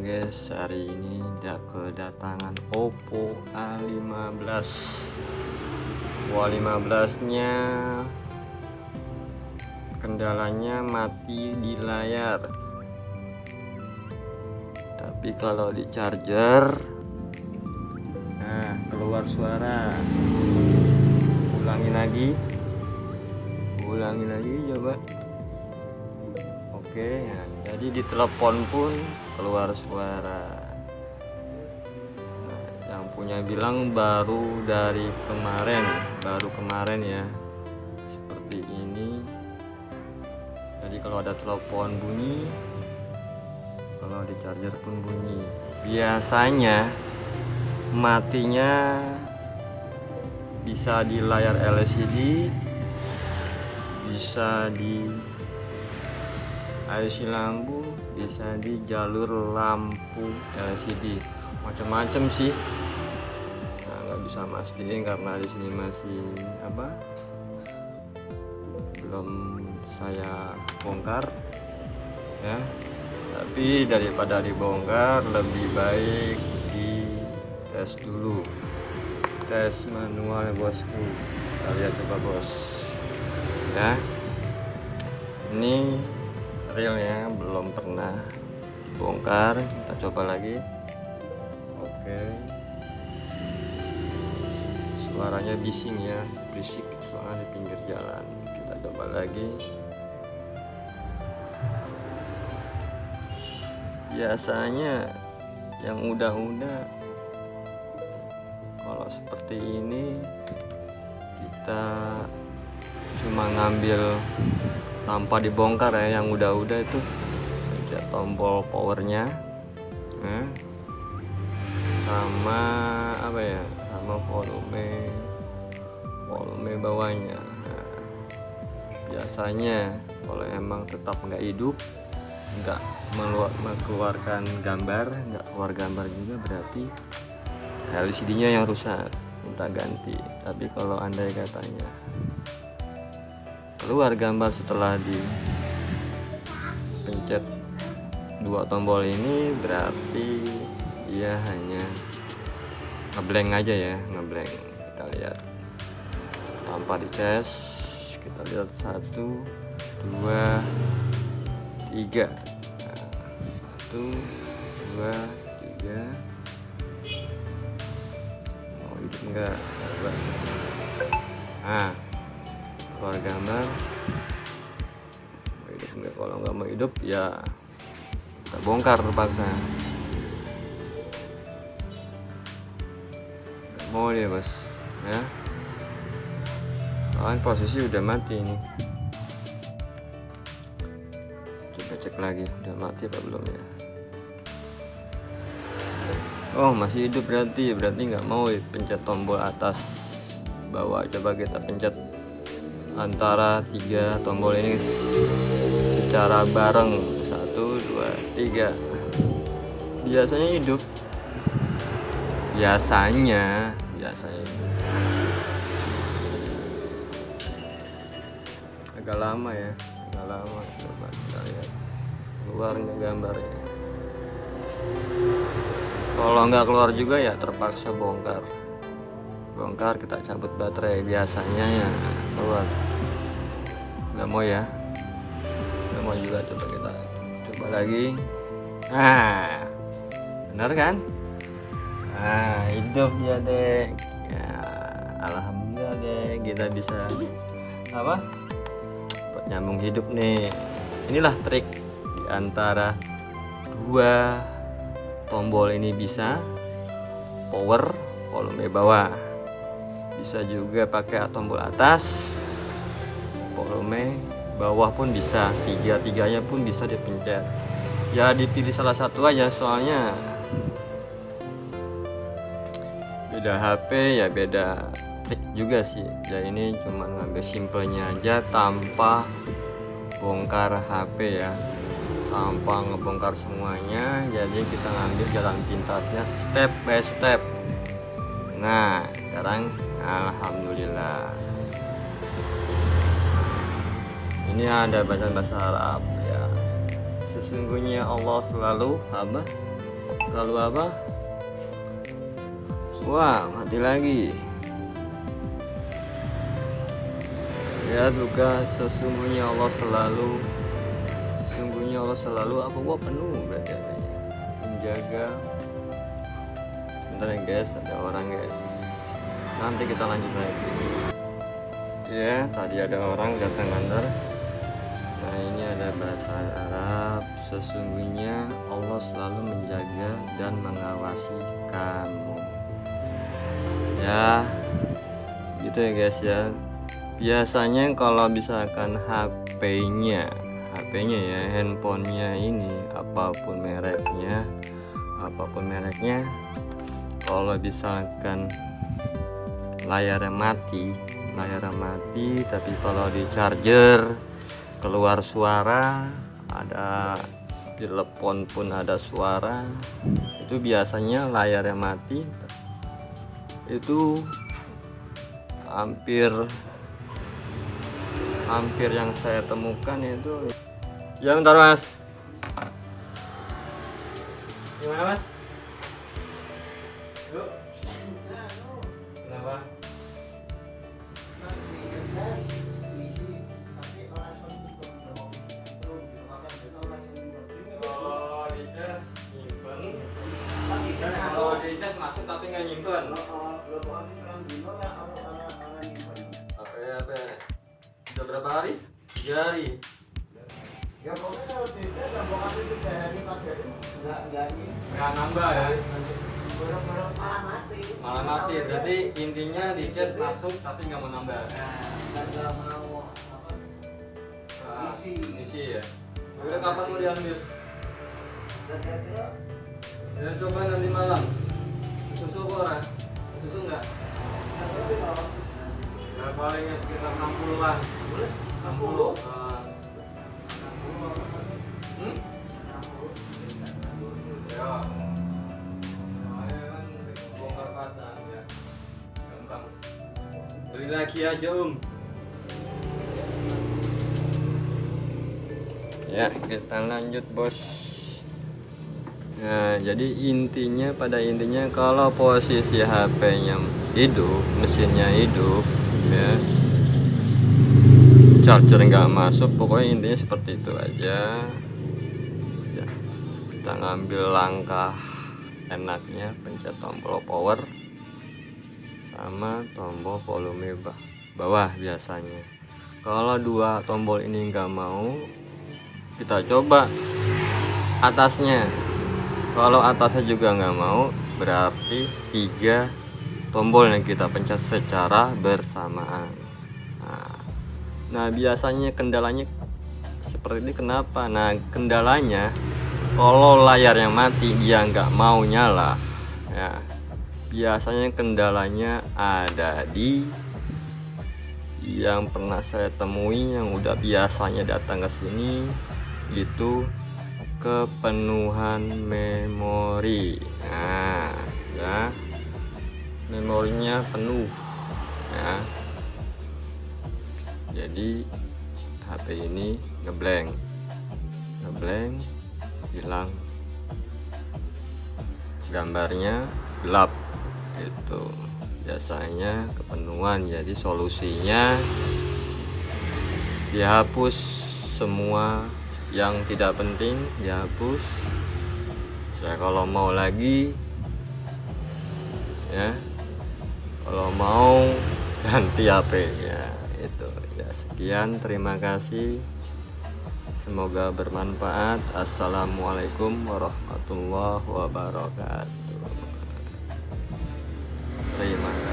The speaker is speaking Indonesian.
guys, hari ini kedatangan Oppo A15. A15 nya kendalanya mati di layar, tapi kalau di charger keluar suara. Ulangi lagi coba. Oke ya, jadi di telepon pun keluar suara. Yang punya bilang baru kemarin ya, seperti ini. Jadi kalau ada telepon bunyi, kalau di charger pun bunyi. Biasanya matinya bisa di layar LCD, bisa di IC lampu, bisa di jalur lampu LCD, macam-macam sih. Nah, nggak bisa mastiin karena di sini masih belum saya bongkar ya. Tapi daripada dibongkar, lebih baik di tes dulu, tes manual ya bosku. Kita lihat coba bos ya. Ini realnya belum pernah dibongkar, kita coba lagi. Oke, suaranya bising ya, berisik soalnya di pinggir jalan. Kita coba lagi. Biasanya yang udah kalau seperti ini kita cuma ngambil tanpa dibongkar ya. Yang udah itu pencet tombol powernya sama sama volume bawahnya. Nah, biasanya kalau emang tetap nggak hidup, nggak mengeluarkan gambar, nggak keluar gambar juga, berarti LCD-nya yang rusak, minta ganti. Tapi kalau andai katanya keluar gambar setelah dipencet dua tombol ini, berarti dia hanya ngeblank aja ya, ngeblank. Kita lihat tanpa dites, kita lihat 1, 2, 3. 1, 2, 3. Mau hidup enggak? Coba. Keluar gambar. Mau hidup enggak? Kalau nggak mau hidup ya kita bongkar terpaksa. Nggak mau dia bos ya. Soalnya posisi udah mati ini. Coba cek lagi, udah mati apa belum ya? Oh, masih hidup, berarti nggak mau pencet tombol atas bawah. Coba kita pencet antara 3 tombol ini secara bareng. 1, 2, 3. Biasanya hidup. Biasanya hidup. Agak lama ya, coba kita lihat keluarnya gambarnya. Kalau nggak keluar juga ya terpaksa bongkar, kita cabut baterai. Biasanya ya keluar. Nggak mau ya, nggak mau juga. Coba kita coba lagi. Benar kan? Hidup ya deh ya, alhamdulillah deh, kita bisa buat nyambung hidup nih. Inilah trik di antara 2 tombol ini, bisa power, volume bawah. Bisa juga pakai tombol atas, volume bawah pun bisa. Tiga-tiganya pun bisa dipencet. Ya dipilih salah satu aja, soalnya beda HP ya, beda trik juga sih. Ya ini cuma ngambil simpelnya aja tanpa bongkar HP ya, tanpa ngebongkar semuanya. Jadi kita ngambil jalan pintasnya step by step. Nah sekarang alhamdulillah ini ada bacaan bahasa Arab ya. Sesungguhnya Allah selalu Lalu apa? Wah, mati lagi. Ya juga sesungguhnya Allah selalu apa gua penuh berarti menjaga. Bentar ya guys, ada orang guys. Nanti kita lanjut lagi. Ya, tadi ada orang datang kantor. Nah, ini ada bahasa Arab. Sesungguhnya Allah selalu menjaga dan mengawasi kamu. Ya, gitu ya guys ya. Biasanya kalau misalkan HP-nya ya, handphonenya ini apapun mereknya, kalau misalkan layarnya mati, tapi kalau di charger keluar suara, ada di telepon pun ada suara, itu biasanya layarnya mati. Itu hampir yang saya temukan itu. Ya bentar mas, gimana mas? Yuk. Kenapa? Kalau di cas masuk tapi nggak nyimpen. Apa? Sudah berapa hari? 3 hari. Ya pokoknya kalau di cas itu 3 hari 4 hari nggak nambah ya. Malah mati. Berarti intinya di cas masuk tapi nggak mau nambah. Nggak mau isi ya. Udah kapan mau diambil? Ya coba nanti malam. Susu kok susu enggak? Ya palingnya sekitar 60-an. 60. Ya. Kan bongkar pasang ya. Gampang. Beli lagi aja Ya, kita lanjut bos. Nah, jadi pada intinya kalau posisi HP-nya hidup, mesinnya hidup, ya, charger nggak masuk, pokoknya intinya seperti itu aja. Ya, kita ngambil langkah enaknya, pencet tombol power sama tombol volume bawah biasanya. Kalau 2 tombol ini nggak mau, kita coba atasnya. Kalau atasnya juga nggak mau, berarti 3 tombol yang kita pencet secara bersamaan. Nah biasanya kendalanya seperti ini. Kenapa? Nah kendalanya kalau layarnya mati, dia nggak mau nyala ya, biasanya kendalanya ada di yang pernah saya temui, yang udah biasanya datang ke sini itu kepenuhan memori. Nah ya, memorinya penuh ya, jadi HP ini ngeblank, hilang, gambarnya gelap. Itu biasanya kepenuhan. Jadi solusinya dihapus semua yang tidak penting, dihapus ya. Kalau mau lagi ya, kalau mau ganti HP ya. Itu ya, sekian, terima kasih, semoga bermanfaat. Assalamualaikum warahmatullahi wabarakatuh. Terima kasih.